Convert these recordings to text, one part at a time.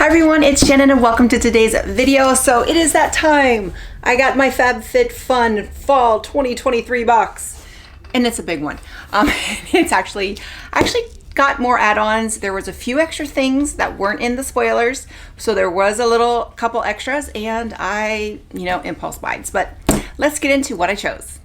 Hi everyone, it's Shannon and welcome to today's video. So it is that time. I got my Fabfitfun Fall 2023 box and it's a big one. It's actually got more add-ons. There was a few extra things that weren't in the spoilers. So there was a couple extras and I, impulse buys, but let's get into what I chose.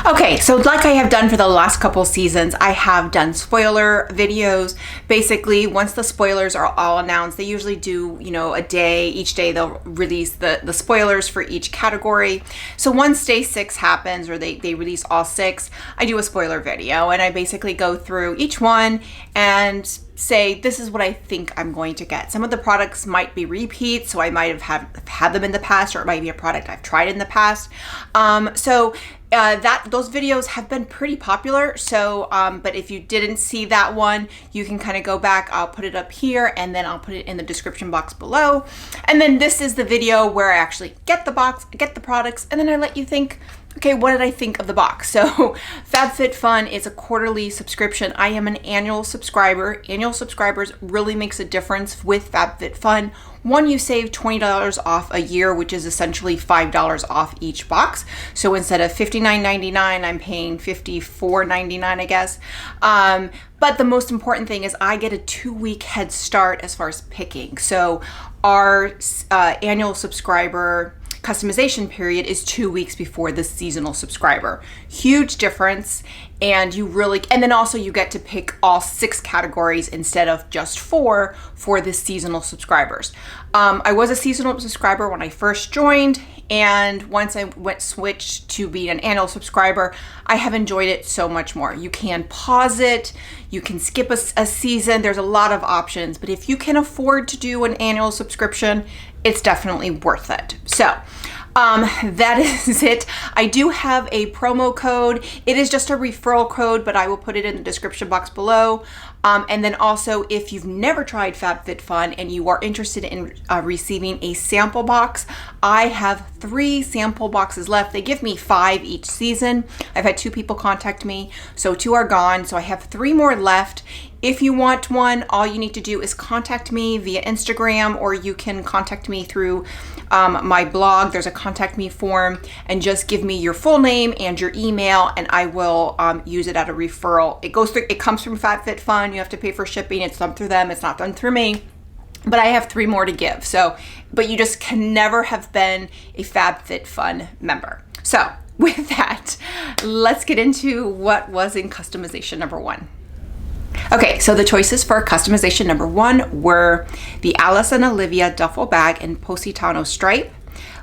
Okay, so like I have done for the last couple seasons, I have done spoiler videos. Basically, once the spoilers are all announced, they usually do, a day. Each day they'll release the spoilers for each category. So once day 6 happens, or they release all 6, I do a spoiler video and I basically go through each one and say, this is what I think I'm going to get. Some of the products might be repeats, so I might have had them in the past, or it might be a product I've tried in the past. Those videos have been pretty popular. So, but if you didn't see that one, you can kind of go back. I'll put it up here and then I'll put it in the description box below. And then this is the video where I actually get the box, get the products, and then I let you think, okay, what did I think of the box? So Fabfitfun is a quarterly subscription. I am an annual subscriber. Annual subscribers really makes a difference with Fabfitfun. One, you save $20 off a year, which is essentially $5 off each box. So instead of $59.99, I'm paying $54.99, I guess. But the most important thing is I get a 2-week head start as far as picking. So our annual subscriber customization period is 2 weeks before the seasonal subscriber. Huge difference. And then also you get to pick all 6 categories instead of just 4 for the seasonal subscribers. I was a seasonal subscriber when I first joined, and once I switched to being an annual subscriber, I have enjoyed it so much more. You can pause it, you can skip a season, there's a lot of options, but if you can afford to do an annual subscription, it's definitely worth it. So that is it. I do have a promo code. It is just a referral code, but I will put it in the description box below. And then also, if you've never tried Fabfitfun and you are interested in receiving a sample box, I have 3 sample boxes left. They give me 5 each season. I've had 2 people contact me, so 2 are gone. So I have 3 more left. If you want one, all you need to do is contact me via Instagram, or you can contact me through my blog. There's a contact me form, and just give me your full name and your email, and I will use it at a referral. It comes from Fabfitfun. You have to pay for shipping. It's done through them. It's not done through me. But I have 3 more to give. So, but you just can never have been a Fabfitfun member. So with that, let's get into what was in customization number 1. Okay, so the choices for customization number 1 were the Alice and Olivia duffel bag in Positano stripe,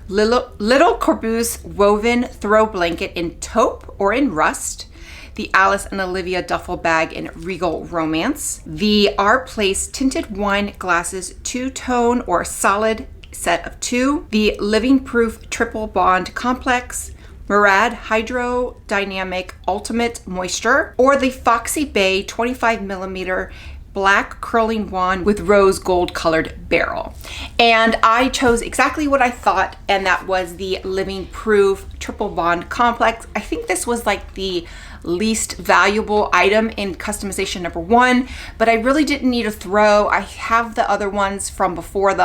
little Korboose woven throw blanket in taupe or in rust, the Alice and Olivia duffel bag in Regal romance, the Our Place tinted wine glasses 2-tone or solid set of 2, the living proof triple bond complex, Murad Hydrodynamic Ultimate Moisture, or the Foxy Bay 25mm black curling wand with rose gold colored barrel. And I chose exactly what I thought, and that was the living proof triple bond complex. I think this was like the least valuable item in customization number 1, but I really didn't need a throw. I have the other ones from before,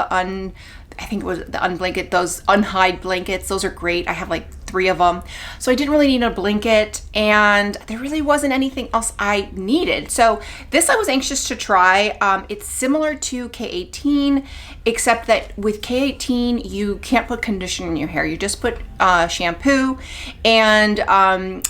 I think it was the unblanket, those unhide blankets. Those are great. I have like 3 of them. So I didn't really need a blanket, and there really wasn't anything else I needed. So this I was anxious to try. It's similar to K18, except that with K18, you can't put conditioner in your hair. You just put shampoo, and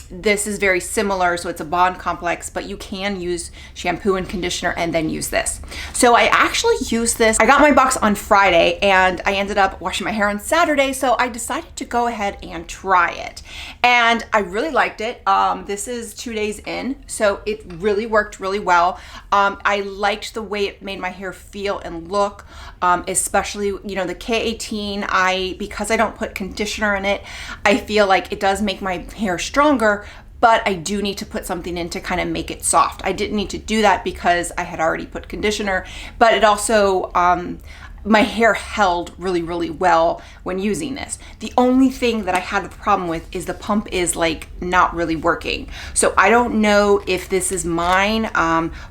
this is very similar. So it's a bond complex, but you can use shampoo and conditioner and then use this. So I actually used this. I got my box on Friday, and I ended up washing my hair on Saturday. So I decided to go ahead and try it, and I really liked it. This is 2 days in, so it really worked really well. I liked the way it made my hair feel and look, especially the K18. Because I don't put conditioner in it, I feel like it does make my hair stronger, but I do need to put something in to kind of make it soft. I didn't need to do that because I had already put conditioner, but it also my hair held really, really well when using this. The only thing that I had a problem with is the pump is like not really working. So I don't know if this is mine.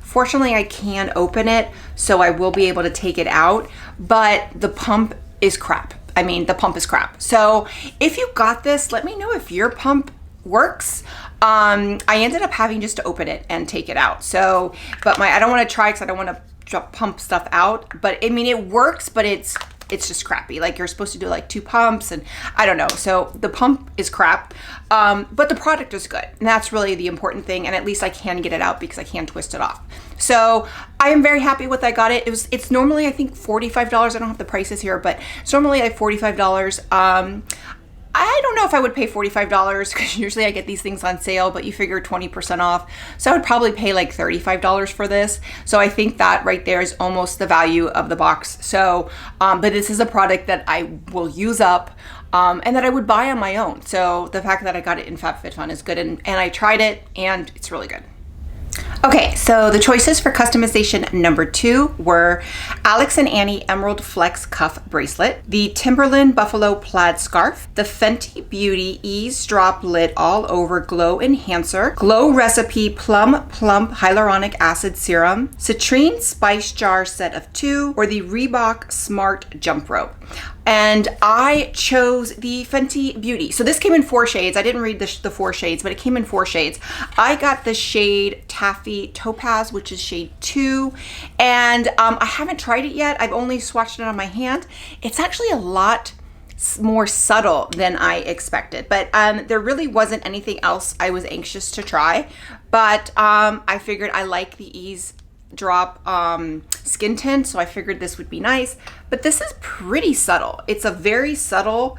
Fortunately, I can open it, so I will be able to take it out, but the pump is crap. I mean, the pump is crap. So if you got this, let me know if your pump works. I ended up having just to open it and take it out. So, but I don't want to try because I don't want to pump stuff out, but I mean, it works, but it's just crappy. Like you're supposed to do like 2 pumps and I don't know. So the pump is crap, but the product is good. And that's really the important thing. And at least I can get it out because I can twist it off. So I am very happy with I got it. It's normally, I think $45. I don't have the prices here, but it's normally like $45. I don't know if I would pay $45 because usually I get these things on sale, but you figure 20% off. So I would probably pay like $35 for this. So I think that right there is almost the value of the box. So, but this is a product that I will use up and that I would buy on my own. So the fact that I got it in Fabfitfun is good, and I tried it and it's really good. Okay, so the choices for customization number 2 were Alex and Annie Emerald Flex Cuff Bracelet, the Timberland Buffalo Plaid Scarf, the Fenty Beauty Eaze Drop Lit All Over Glow Enhancer, Glow Recipe Plum Plump Hyaluronic Acid Serum, Citrine Spice Jar Set of 2, or the Reebok Smart Jump Rope. And I chose the Fenty Beauty. So this came in 4 shades. I didn't read the 4 shades, but it came in 4 shades. I got the shade Taffy Topaz, which is shade 2. And I haven't tried it yet. I've only swatched it on my hand. It's actually a lot more subtle than I expected, but there really wasn't anything else I was anxious to try. But I figured I like the Eaze drop skin tint, so I figured this would be nice. But this is pretty subtle. It's a very subtle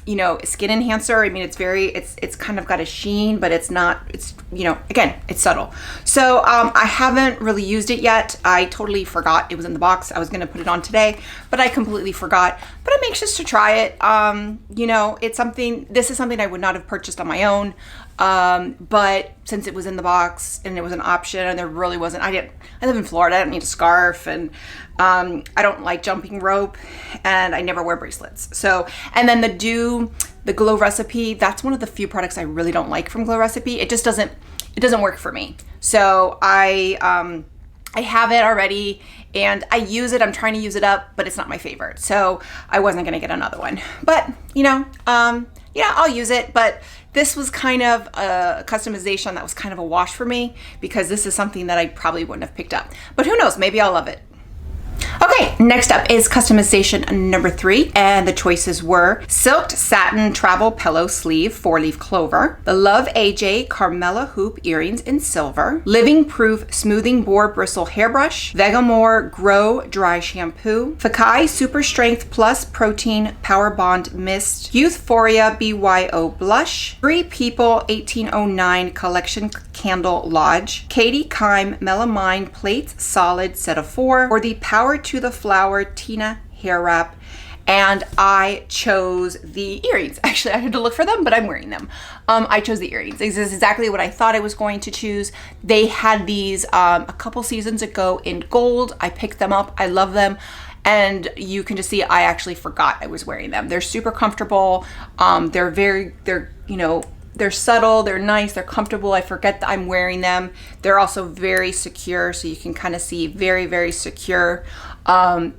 you know, skin enhancer. I mean, it's kind of got a sheen, but it's not, it's, you know, again, it's subtle. So I haven't really used it yet. I totally forgot it was in the box. I was gonna put it on today, but I completely forgot. But I'm anxious to try it. You know, this is something I would not have purchased on my own. But since it was in the box and it was an option and there really wasn't, I live in Florida, I don't need a scarf, and I don't like jumping rope, and I never wear bracelets. So, and then the Glow Recipe, that's one of the few products I really don't like from Glow Recipe. It doesn't work for me. So I have it already and I use it. I'm trying to use it up, but it's not my favorite. So I wasn't going to get another one, but you know, yeah, I'll use it. But this was kind of a customization that was kind of a wash for me because this is something that I probably wouldn't have picked up, but who knows, maybe I'll love it. Okay, next up is customization number 3, and the choices were Silked Satin Travel Pillow Sleeve 4-leaf clover, the Love AJ Carmela Hoop Earrings in silver, Living Proof Smoothing Boar Bristle Hairbrush, Vegamore Grow Dry Shampoo, Fakai Super Strength Plus Protein Power Bond Mist, Youthforia BYO Blush, Free People 1809 Collection Candle Lodge, Katie Kime Melamine Plates Solid Set of 4, or the Power to the Flower Tina Hair Wrap. And I chose the earrings. Actually, I had to look for them, but I'm wearing them. I chose the earrings. This is exactly what I thought I was going to choose. They had these a couple seasons ago in gold. I picked them up. I love them. And you can just see I actually forgot I was wearing them. They're super comfortable. They're subtle, they're nice, they're comfortable. I forget that I'm wearing them. They're also very secure, so you can kind of see very, very secure.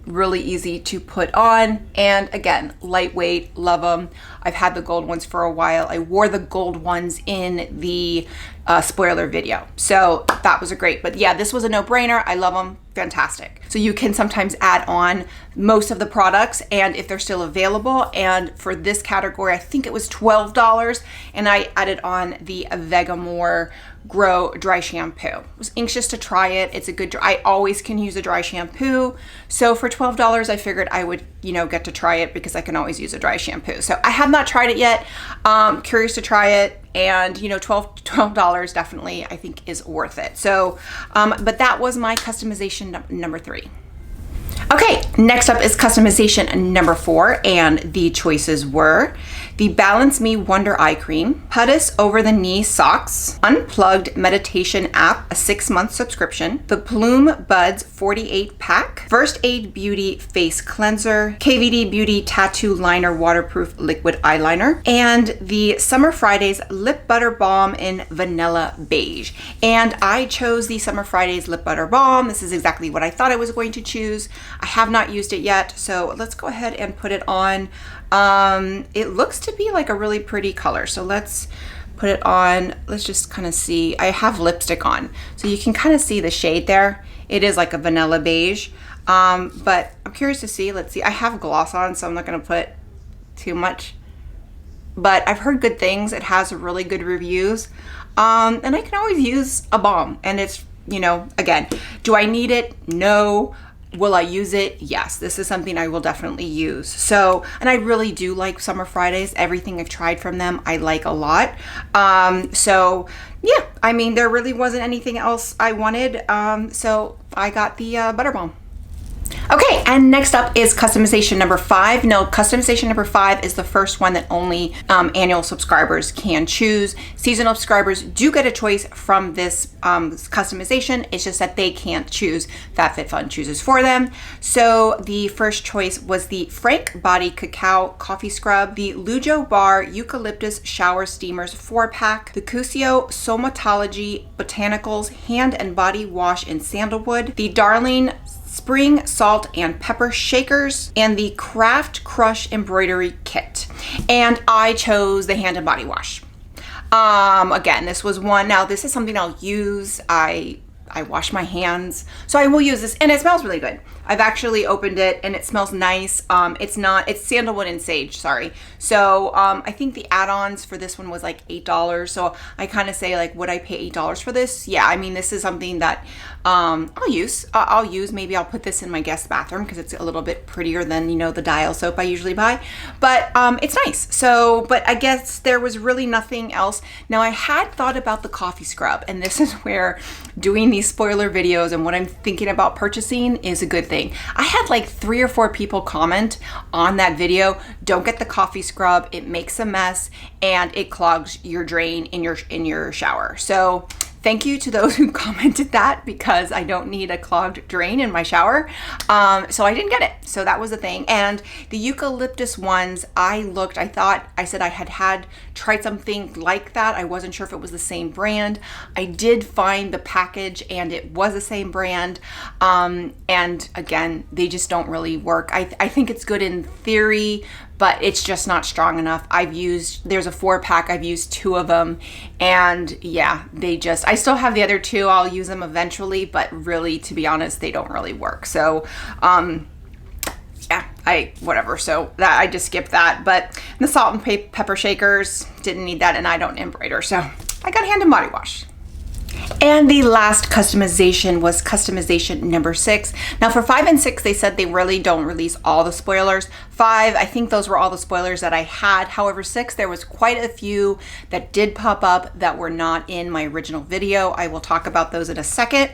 Really easy to put on. And again, lightweight, love them. I've had the gold ones for a while. I wore the gold ones in the spoiler video. So that was but yeah, this was a no-brainer. I love them, fantastic. So you can sometimes add on most of the products and if they're still available. And for this category, I think it was $12 and I added on the Vegamore Grow Dry Shampoo. I was anxious to try it. It's a good, I always can use a dry shampoo. So for $12, I figured I would, get to try it because I can always use a dry shampoo. So I have not tried it yet. Curious to try it. And $12 definitely I think is worth it. So, but that was my customization number 3. Okay, next up is customization number 4, and the choices were the Balance Me Wonder Eye Cream, Puttis Over the Knee Socks, Unplugged Meditation App, a 6-month subscription, the Bloom Buds 48 Pack, First Aid Beauty Face Cleanser, KVD Beauty Tattoo Liner Waterproof Liquid Eyeliner, and the Summer Fridays Lip Butter Balm in Vanilla Beige. And I chose the Summer Fridays Lip Butter Balm. This is exactly what I thought I was going to choose. I have not used it yet, so let's go ahead and put it on. It looks to be like a really pretty color, so let's put it on. Let's just kind of see. I have lipstick on, so you can kind of see the shade there. It is like a vanilla beige, but I'm curious to see. Let's see. I have gloss on, so I'm not going to put too much, but I've heard good things. It has really good reviews, and I can always use a balm, and it's, you know, again, do I need it? No. Will I use it? Yes, this is something I will definitely use. So, and I really do like Summer Fridays. Everything I've tried from them, I like a lot. So yeah, I mean, there really wasn't anything else I wanted. So I got the Butter Balm. Okay, and next up is customization number 5. No, customization number 5 is the first one that only annual subscribers can choose. Seasonal subscribers do get a choice from this customization. It's just that they can't choose. Fabfitfun chooses for them. So the first choice was the Frank Body Cacao Coffee Scrub, the Lujo Bar Eucalyptus Shower Steamers 4-pack, the Cusio Somatology Botanicals Hand and Body Wash in Sandalwood, the Darling Spring Salt and Pepper Shakers, and the Craft Crush Embroidery Kit. And I chose the Hand and Body Wash. Again, this was one. Now this is something I'll use. I wash my hands, so I will use this, and it smells really good. I've actually opened it and it smells nice. It's sandalwood and sage, sorry. So I think the add-ons for this one was like $8. So I kind of say, like, would I pay $8 for this? Yeah, I mean, this is something that I'll use. Maybe I'll put this in my guest bathroom because it's a little bit prettier than, you know, the Dial soap I usually buy. But it's nice. So, but I guess there was really nothing else. Now I had thought about the coffee scrub, and this is where doing these spoiler videos and what I'm thinking about purchasing is a good thing. I had like 3 or 4 people comment on that video, don't get the coffee scrub, it makes a mess and it clogs your drain in your shower. So thank you to those who commented that, because I don't need a clogged drain in my shower. So I didn't get it. So that was the thing. And the eucalyptus ones, I said I had tried something like that. I wasn't sure if it was the same brand. I did find the package and it was the same brand. And again, they just don't really work. I think it's good in theory, but it's just not strong enough. There's a 4-pack, I've used 2 of them, and yeah, I still have the other 2, I'll use them eventually, but really, to be honest, they don't really work. So, yeah, whatever, so that I just skipped that. But the salt and pepper shakers, didn't need that, and I don't embroider, so I got Hand and Body Wash. And the last customization was customization number 6. Now for 5 and 6, they said they really don't release all the spoilers. 5, I think those were all the spoilers that I had. However, 6, there was quite a few that did pop up that were not in my original video. I will talk about those in a second.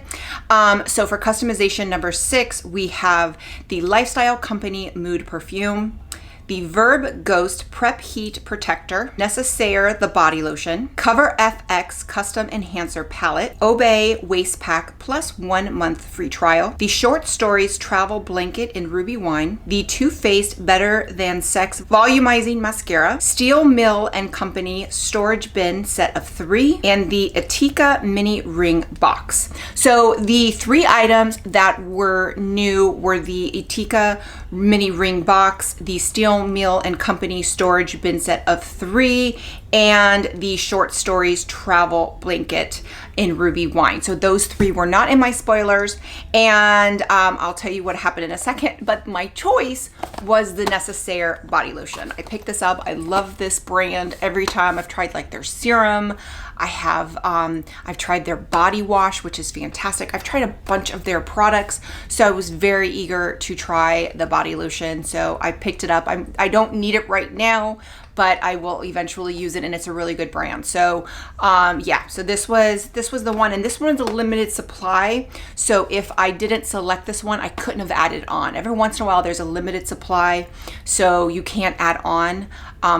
So for customization number 6, we have the Lifestyle Company Mood Perfume, the Verb Ghost Prep Heat Protector, Necessaire the Body Lotion, Cover FX Custom Enhancer Palette, Obey Waist Pack plus 1 month free trial, the Short Stories Travel Blanket in Ruby Wine, the Too Faced Better Than Sex Volumizing Mascara, Steel Mill and Company Storage Bin Set of 3, and the Etika Mini Ring Box. So the 3 items that were new were the Etika Mini Ring Box, the Steel Mill and Company Storage Bin Set of 3, and the Short Stories Travel Blanket in Ruby Wine. So those 3 were not in my spoilers, and I'll tell you what happened in a second, but my choice was the Necessaire body lotion. I picked this up. I love this brand. Every time I've tried like their serum, I've tried their body wash, which is fantastic. I've tried a bunch of their products, so I was very eager to try the body lotion. So I picked it up. I don't need it right now, but I will eventually use it, and it's a really good brand. So yeah, so this was the one, and this one's a limited supply. So if I didn't select this one, I couldn't have added on. Every once in a while there's a limited supply, so you can't add on.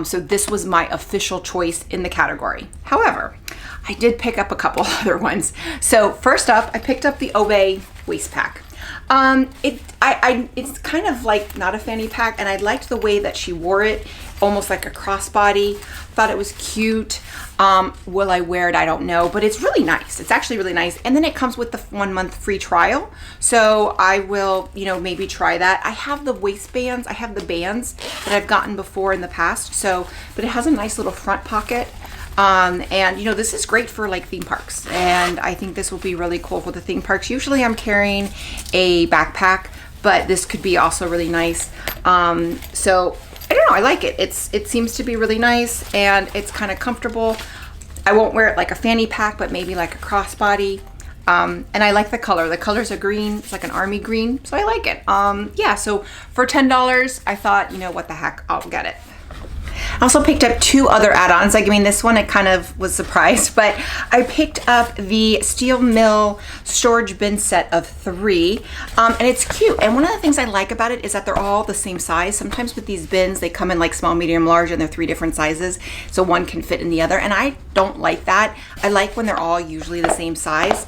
So this was my official choice in the category. However, I did pick up a couple other ones. So first up, I picked up the Obey waist pack. It's kind of like not a fanny pack, and I liked the way that she wore it, almost like a crossbody. Thought it was cute. Will I wear it? I don't know, but it's really nice. It's actually really nice. And then it comes with the 1 month free trial. So I will, you know, maybe try that. I have the waistbands. I have the bands that I've gotten before in the past. So, but it has a nice little front pocket. And you know, this is great for like theme parks, and I think this will be really cool for the theme parks. Usually I'm carrying a backpack, but this could be also really nice. So I don't know, I like it. It seems to be really nice, and it's kind of comfortable. I won't wear it like a fanny pack, but maybe like a crossbody. And I like the color. The color's a green. It's like an army green, so I like it. Yeah, so for $10, I thought, you know, what the heck, I'll get it. I also picked up 2 other add-ons. Like, I mean, this one I kind of was surprised, but I picked up the Steel Mill storage bin set of 3, and it's cute. And one of the things I like about it is that they're all the same size. Sometimes with these bins, they come in like small, medium, large, and they're 3 different sizes, so one can fit in the other, and I don't like that. I like when they're all usually the same size.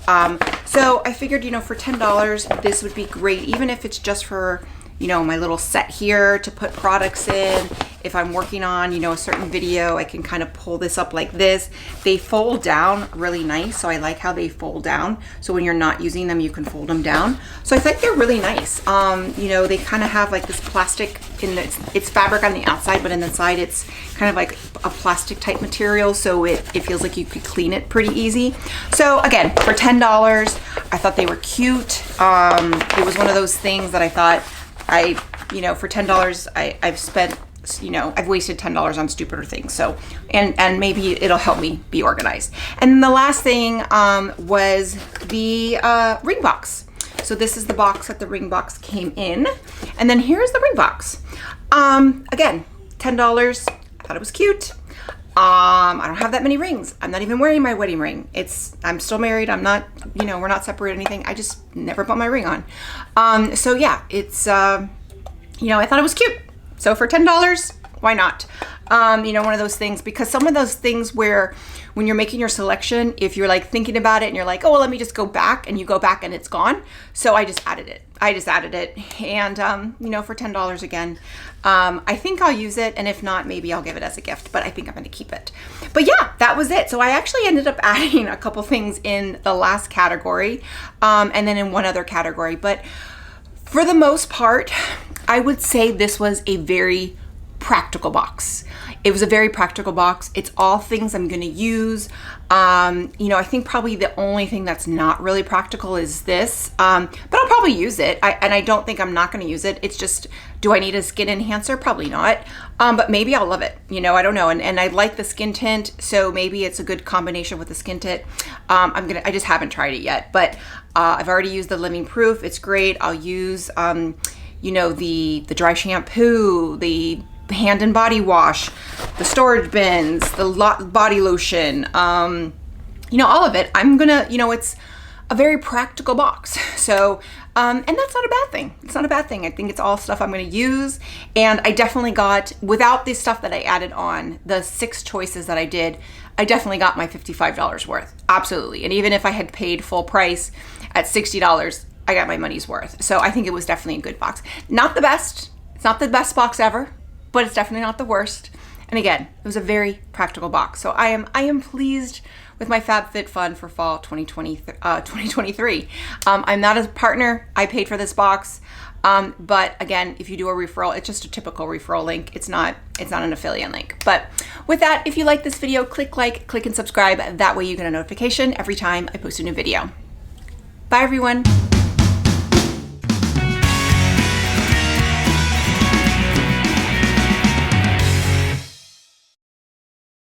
So I figured, you know, for $10, this would be great, even if it's just for, you know, my little set here to put products in. If I'm working on, you know, a certain video, I can kind of pull this up like this. They fold down really nice, so I like how they fold down. So when you're not using them, you can fold them down. So I think they're really nice. You know, they kind of have like this plastic in it's fabric on the outside, but in the side it's kind of like a plastic type material, so it feels like you could clean it pretty easy. So again, for $10, I thought they were cute. It was one of those things that I thought, you know, for $10, I've spent, you know, I've wasted $10 on stupider things. So, and maybe it'll help me be organized. And the last thing was the ring box. So this is the box that the ring box came in. And then here's the ring box. Again, $10. I thought it was cute. I don't have that many rings. I'm not even wearing my wedding ring. I'm still married. I'm not, you know, we're not separate or anything. I just never put my ring on. So yeah, it's, you know, I thought it was cute. So for $10, why not? You know, one of those things, because some of those things where when you're making your selection, if you're like thinking about it and you're like, oh, well, let me just go back, and you go back and it's gone. So I just added it. And, you know, for $10 again, I think I'll use it. And if not, maybe I'll give it as a gift, but I think I'm going to keep it. But yeah, that was it. So I actually ended up adding a couple things in the last category, and then in one other category. But for the most part, I would say this was a very practical box. It was a very practical box. It's all things I'm gonna use. You know, I think probably the only thing that's not really practical is this, but I'll probably use it. And I don't think I'm not gonna use it. It's just, do I need a skin enhancer? Probably not, but maybe I'll love it. You know, I don't know. And I like the skin tint, so maybe it's a good combination with the skin tint. I just haven't tried it yet, but I've already used the Living Proof. It's great. I'll use, you know, the dry shampoo, the hand and body wash, the storage bins, the body lotion, you know, all of it. I'm gonna, you know, it's a very practical box. So, and that's not a bad thing. It's not a bad thing. I think it's all stuff I'm gonna use. And I definitely got, without the stuff that I added on, the 6 choices that I did, I definitely got my $55 worth. Absolutely. And even if I had paid full price at $60, I got my money's worth. So I think it was definitely a good box. Not the best. It's not the best box ever, but it's definitely not the worst. And again, it was a very practical box. So I am pleased with my Fabfitfun for fall 2023. I'm not a partner. I paid for this box. But again, if you do a referral, it's just a typical referral link. It's not an affiliate link. But with that, if you like this video, click like, click and subscribe. That way you get a notification every time I post a new video. Bye everyone.